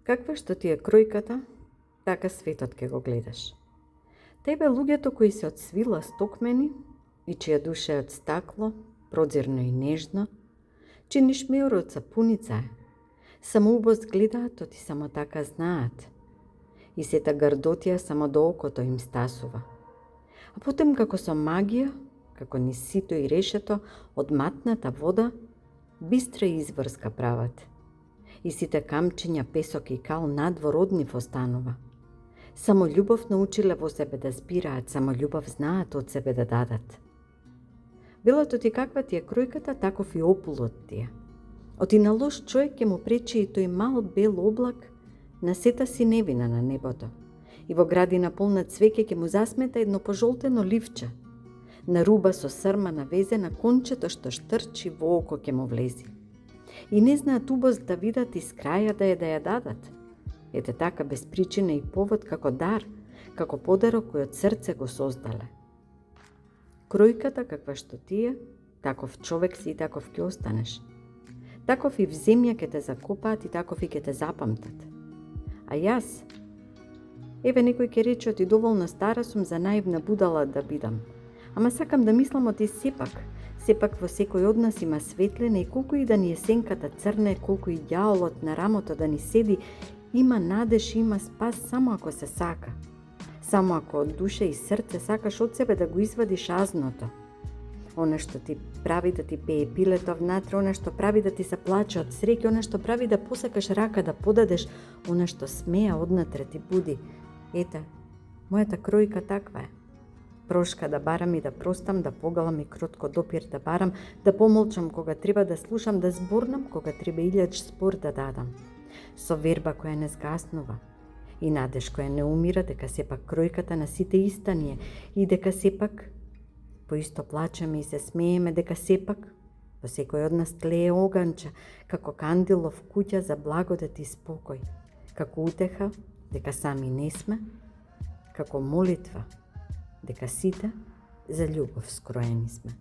Каква што ти е кројката, така светот ке го гледаш. Тебе луѓето кои се од свила стокмени и чија душа е од стакло, прозирно и нежно, чиниш меор од сапуница е. Само убост гледаат, оти само така знаат. И сета грдотија само до окото им стасува. А потем како со магија, како низ сито и решето, од матната вода, бистра изврска прават. И сите камчиња, песок и кал надвор од нив останува. Само љубов научиле во себе да збираат, само љубов знаат од себе да дадат. Билото ти каква ти е кројката, таков и опулот ти е. Оти на лош човек ќе му пречи и тој мал бел облак на сета синевина на небото. И во градина полна цвеќе ќе му засмета едно пожолтено ливче. На руба со срма навезена кончето што штрчи во око ќе му влези. И не знаат убост да видат из краја да ја дадат. Ете така без причина и повод како дар, како подарок кој од срце го создале. Кројката каква што ти е, таков човек си и таков ќе останеш. Таков и в земја ќе те закопаат и таков и ќе те запамтат. А јас, еве некој ќе рече оти доволно стара сум за наивна будала да бидам. Ама сакам да мислам оти сепак во секој од нас има светлина и колку и да ни е сенката црна, колку и ѓаолот на рамото да ни седи, има надеж и има спас само ако се сака. Само ако од душа и срце сакаш од себе да го извадиш азното. Оно што ти прави да ти пее пилето внатре, оно што прави да ти се плаче од среќа, оно што прави да посакаш рака да подадеш, оно што смеа однатре ти буди. Ете, мојата кројка таква е. Прошка да барам и да простам, да погалам и кротко допир да барам, да помолчам кога треба да слушам, да зборнам кога треба илјач збор да дадам. Со верба која не згаснува и надеж која не умира, дека сепак кројката на сите иста ни е и дека сепак поисто плачеме и се смееме, дека сепак во секој од нас тлее оганче, како кандилов куќа за благодат и спокој, како утеха дека сами не сме, како молитва дека сите за љубов скроени сме.